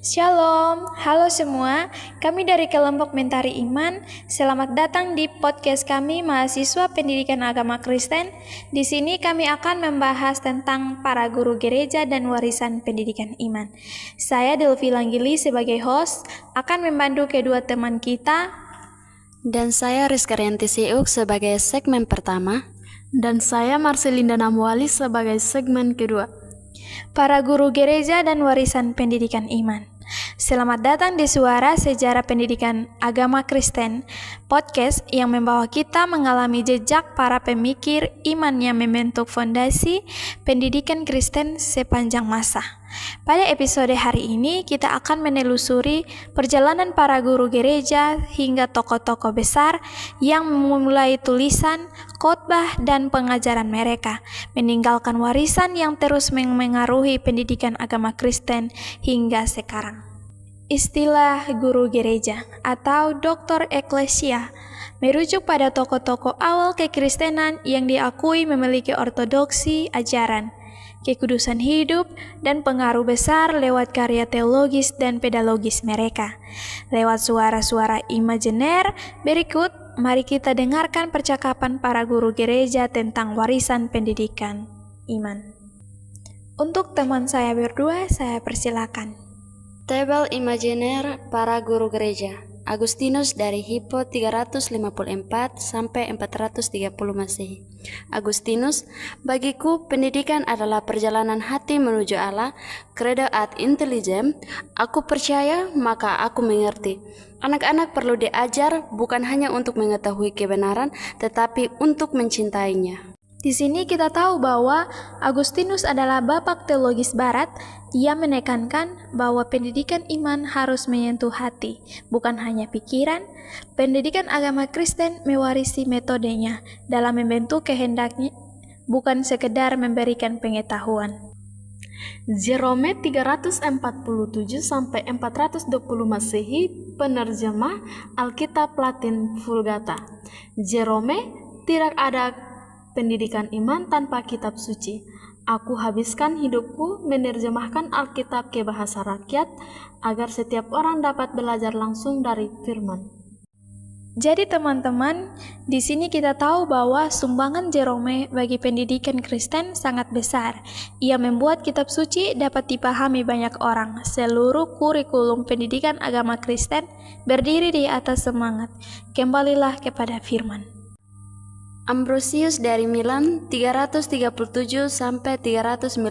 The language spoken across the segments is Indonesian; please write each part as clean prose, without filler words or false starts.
Shalom, halo semua. Kami dari kelompok Mentari Iman. Selamat datang di podcast kami mahasiswa Pendidikan Agama Kristen. Di sini kami akan membahas tentang para guru gereja dan warisan pendidikan iman. Saya Delvi Langgili sebagai host akan membantu kedua teman kita. Dan saya Rizka Rianti Siuk sebagai segmen pertama. Dan saya Marcelinda Namwali sebagai segmen kedua. Para guru gereja dan warisan pendidikan iman. Selamat datang di Suara Sejarah Pendidikan Agama Kristen, podcast yang membawa kita mengalami jejak para pemikir iman yang membentuk fondasi pendidikan Kristen sepanjang masa. Pada episode hari ini, kita akan menelusuri perjalanan para guru gereja hingga tokoh-tokoh besar yang memulai tulisan, khotbah, dan pengajaran mereka, meninggalkan warisan yang terus mengaruhi pendidikan agama Kristen hingga sekarang. Istilah guru gereja atau doktor eklesia merujuk pada tokoh-tokoh awal kekristenan yang diakui memiliki ortodoksi ajaran, kekudusan hidup, dan pengaruh besar lewat karya teologis dan pedagogis mereka. Lewat suara-suara imajener berikut, mari kita dengarkan percakapan para guru gereja tentang warisan pendidikan iman. Untuk teman saya berdua, saya persilakan. Tabel imajener para guru gereja. Agustinus dari Hippo 354 sampai 430 Masehi. Agustinus, bagiku pendidikan adalah perjalanan hati menuju Allah, credo ad intelligem, aku percaya maka aku mengerti. Anak-anak perlu diajar bukan hanya untuk mengetahui kebenaran, tetapi untuk mencintainya. Di sini kita tahu bahwa Agustinus adalah bapak teologis barat. Ia menekankan bahwa pendidikan iman harus menyentuh hati, bukan hanya pikiran. Pendidikan agama Kristen mewarisi metodenya dalam membentuk kehendaknya, bukan sekedar memberikan pengetahuan. Jerome 347 sampai 420 Masehi, penerjemah Alkitab Latin Vulgata. Jerome, tidak ada pendidikan iman tanpa kitab suci. Aku habiskan hidupku menerjemahkan Alkitab ke bahasa rakyat agar setiap orang dapat belajar langsung dari firman. Jadi teman-teman, di sini kita tahu bahwa sumbangan Jerome bagi pendidikan Kristen sangat besar. Ia membuat kitab suci dapat dipahami banyak orang. Seluruh kurikulum pendidikan agama Kristen berdiri di atas semangat. Kembalilah kepada firman. Ambrosius dari Milan 337 sampai 397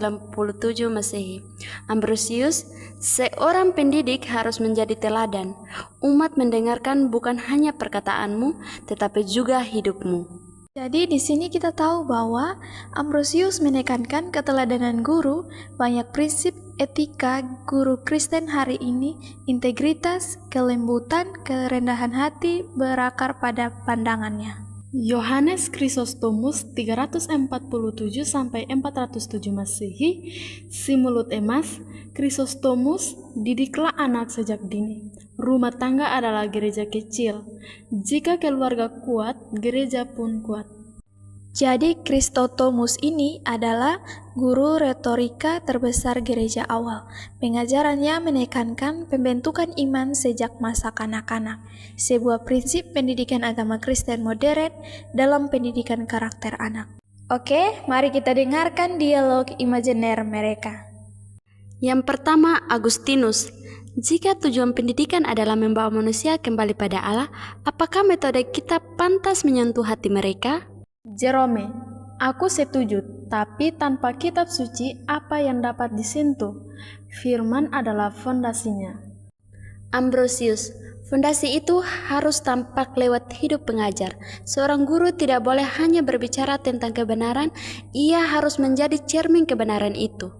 Masehi. Ambrosius, seorang pendidik harus menjadi teladan. Umat mendengarkan bukan hanya perkataanmu, tetapi juga hidupmu. Jadi di sini kita tahu bahwa Ambrosius menekankan keteladanan guru, banyak prinsip etika guru Kristen hari ini, integritas, kelembutan, kerendahan hati berakar pada pandangannya. Yohanes Chrysostomus 347 sampai 407 Masehi, si mulut emas. Chrysostomus, didiklah anak sejak dini. Rumah tangga adalah gereja kecil. Jika keluarga kuat, gereja pun kuat. Jadi Chrysostomus ini adalah guru retorika terbesar gereja awal. Pengajarannya menekankan pembentukan iman sejak masa kanak-kanak, sebuah prinsip pendidikan agama Kristen modern dalam pendidikan karakter anak. Oke, mari kita dengarkan dialog imajener mereka. Yang pertama, Agustinus. Jika tujuan pendidikan adalah membawa manusia kembali pada Allah, apakah metode kita pantas menyentuh hati mereka? Jerome, aku setuju, tapi tanpa kitab suci apa yang dapat disentuh? Firman adalah fondasinya. Ambrosius, fondasi itu harus tampak lewat hidup pengajar. Seorang guru tidak boleh hanya berbicara tentang kebenaran, ia harus menjadi cermin kebenaran itu.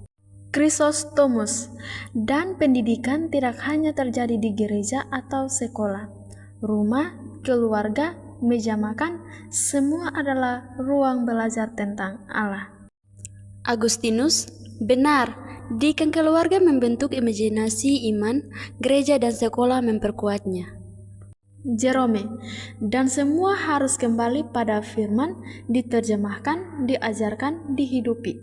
Chrysostomus, dan pendidikan tidak hanya terjadi di gereja atau sekolah. Rumah, keluarga, meja makan, semua adalah ruang belajar tentang Allah. Agustinus, benar, didikan keluarga membentuk imajinasi iman, gereja dan sekolah memperkuatnya. Jerome, dan semua harus kembali pada firman, diterjemahkan, diajarkan, dihidupi.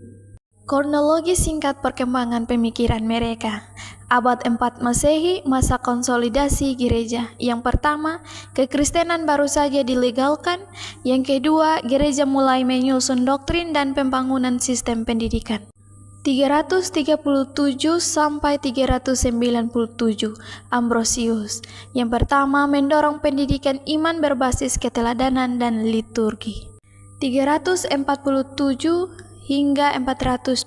Kronologi singkat perkembangan pemikiran mereka. Abad 4 Masehi, masa konsolidasi gereja. Yang pertama, kekristenan baru saja dilegalkan. Yang kedua, gereja mulai menyusun doktrin dan pembangunan sistem pendidikan. 337 sampai 397 Ambrosius. Yang pertama, mendorong pendidikan iman berbasis keteladanan dan liturgi. 347 hingga 420.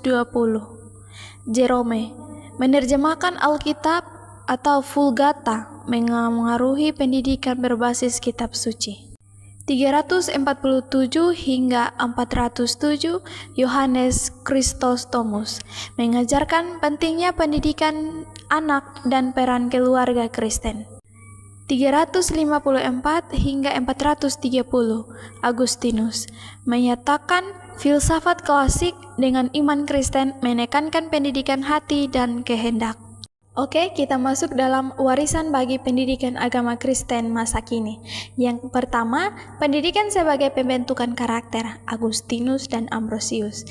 Jerome menerjemahkan Alkitab atau Vulgata, mengaruhi pendidikan berbasis kitab suci. 347 hingga 407 Yohanes Chrysostomus mengajarkan pentingnya pendidikan anak dan peran keluarga Kristen. 354 hingga 430 Agustinus menyatakan filsafat klasik dengan iman Kristen menekankan pendidikan hati dan kehendak. Oke, kita masuk dalam warisan bagi pendidikan agama Kristen masa kini. Yang pertama, pendidikan sebagai pembentukan karakter, Agustinus dan Ambrosius.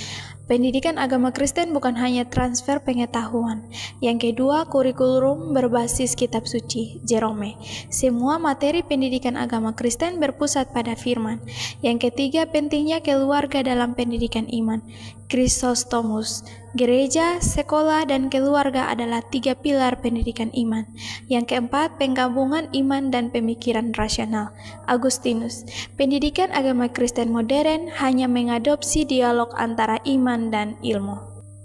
Pendidikan agama Kristen bukan hanya transfer pengetahuan. Yang kedua, kurikulum berbasis kitab suci, Jerome. Semua materi pendidikan agama Kristen berpusat pada firman. Yang ketiga, pentingnya keluarga dalam pendidikan iman, Chrysostomus. Gereja, sekolah, dan keluarga adalah 3 pilar pendidikan iman. Yang keempat, penggabungan iman dan pemikiran rasional, Agustinus. Pendidikan agama Kristen modern hanya mengadopsi dialog antara iman dan ilmu.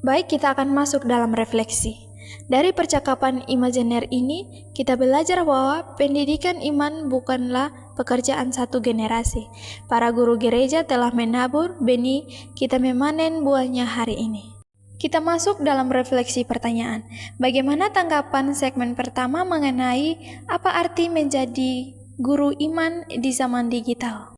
Baik, kita akan masuk dalam refleksi. Dari percakapan imajiner ini, kita belajar bahwa pendidikan iman bukanlah pekerjaan satu generasi. Para guru gereja telah menabur benih, kita memanen buahnya hari ini. Kita masuk dalam refleksi pertanyaan. Bagaimana tanggapan segmen pertama mengenai apa arti menjadi guru iman di zaman digital?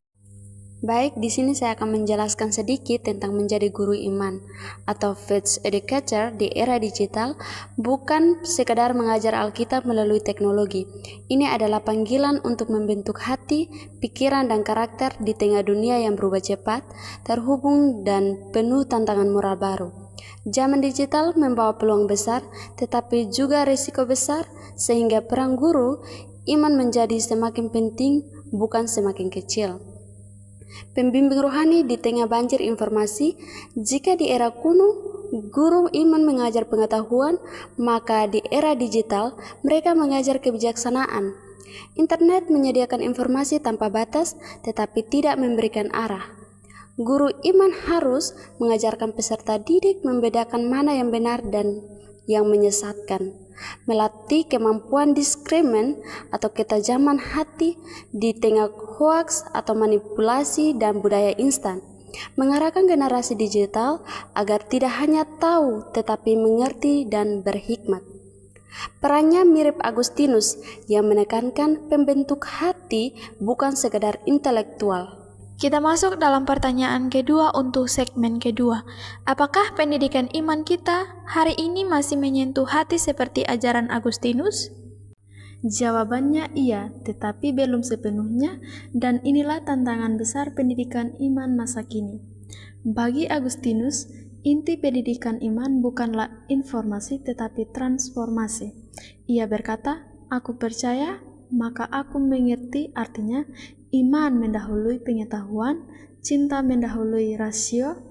Baik, di sini saya akan menjelaskan sedikit tentang menjadi guru iman atau faith educator di era digital, bukan sekadar mengajar Alkitab melalui teknologi. Ini adalah panggilan untuk membentuk hati, pikiran, dan karakter di tengah dunia yang berubah cepat, terhubung, dan penuh tantangan moral baru. Zaman digital membawa peluang besar, tetapi juga risiko besar, sehingga peran guru iman menjadi semakin penting, bukan semakin kecil. Pembimbing rohani di tengah banjir informasi. Jika di era kuno guru iman mengajar pengetahuan, maka di era digital mereka mengajar kebijaksanaan. Internet menyediakan informasi tanpa batas, tetapi tidak memberikan arah. Guru iman harus mengajarkan peserta didik membedakan mana yang benar dan yang menyesatkan, melatih kemampuan diskrimen atau ketajaman hati di tengah hoaks atau manipulasi dan budaya instan, mengarahkan generasi digital agar tidak hanya tahu tetapi mengerti dan berhikmat. Perannya mirip Agustinus yang menekankan pembentuk hati bukan sekedar intelektual. Kita masuk dalam pertanyaan kedua untuk segmen kedua. Apakah pendidikan iman kita hari ini masih menyentuh hati seperti ajaran Agustinus? Jawabannya iya, tetapi belum sepenuhnya, dan inilah tantangan besar pendidikan iman masa kini. Bagi Agustinus, inti pendidikan iman bukanlah informasi tetapi transformasi. Ia berkata, "Aku percaya, maka aku mengerti." Artinya, iman mendahului pengetahuan, cinta mendahului rasio,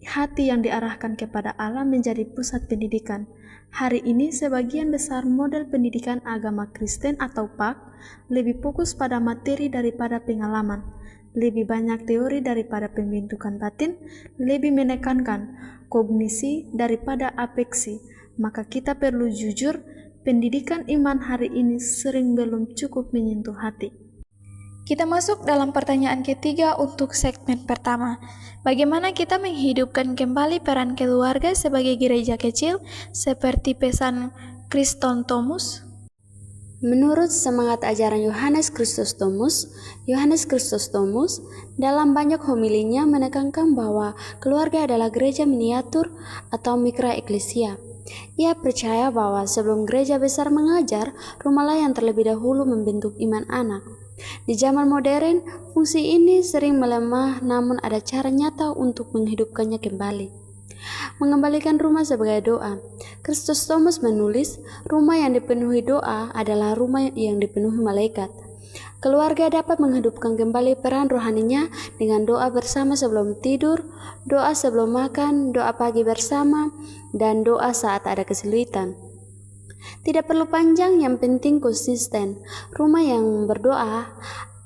hati yang diarahkan kepada Allah menjadi pusat pendidikan. Hari ini sebagian besar model pendidikan agama Kristen atau PAK lebih fokus pada materi daripada pengalaman, lebih banyak teori daripada pembentukan batin, lebih menekankan kognisi daripada afeksi. Maka kita perlu jujur, pendidikan iman hari ini sering belum cukup menyentuh hati. Kita masuk dalam pertanyaan ketiga untuk segmen pertama. Bagaimana kita menghidupkan kembali peran keluarga sebagai gereja kecil seperti pesan Chrysostomus? Menurut semangat ajaran Yohanes Chrysostomus dalam banyak homilinya menekankan bahwa keluarga adalah gereja miniatur atau mikra eklesia. Ia percaya bahwa sebelum gereja besar mengajar, rumahlah yang terlebih dahulu membentuk iman anak. Di zaman modern, fungsi ini sering melemah, namun ada cara nyata untuk menghidupkannya kembali. Mengembalikan rumah sebagai doa. Kristus Thomas menulis, rumah yang dipenuhi doa adalah rumah yang dipenuhi malaikat. Keluarga dapat menghidupkan kembali peran rohaninya dengan doa bersama sebelum tidur, doa sebelum makan, doa pagi bersama, dan doa saat ada kesulitan. Tidak perlu panjang, yang penting konsisten. Rumah yang berdoa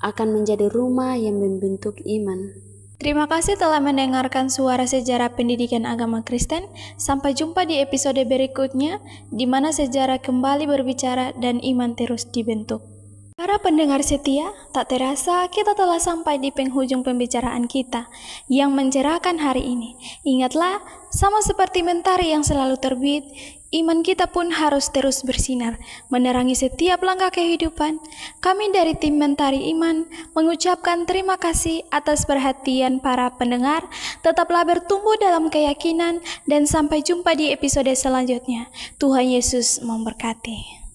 akan menjadi rumah yang membentuk iman. Terima kasih telah mendengarkan suara sejarah pendidikan agama Kristen. Sampai jumpa di episode berikutnya, di mana sejarah kembali berbicara dan iman terus dibentuk. Para pendengar setia, tak terasa kita telah sampai di penghujung pembicaraan kita yang mencerahkan hari ini. Ingatlah, sama seperti mentari yang selalu terbit, iman kita pun harus terus bersinar, menerangi setiap langkah kehidupan. Kami dari tim Mentari Iman mengucapkan terima kasih atas perhatian para pendengar. Tetaplah bertumbuh dalam keyakinan dan sampai jumpa di episode selanjutnya. Tuhan Yesus memberkati.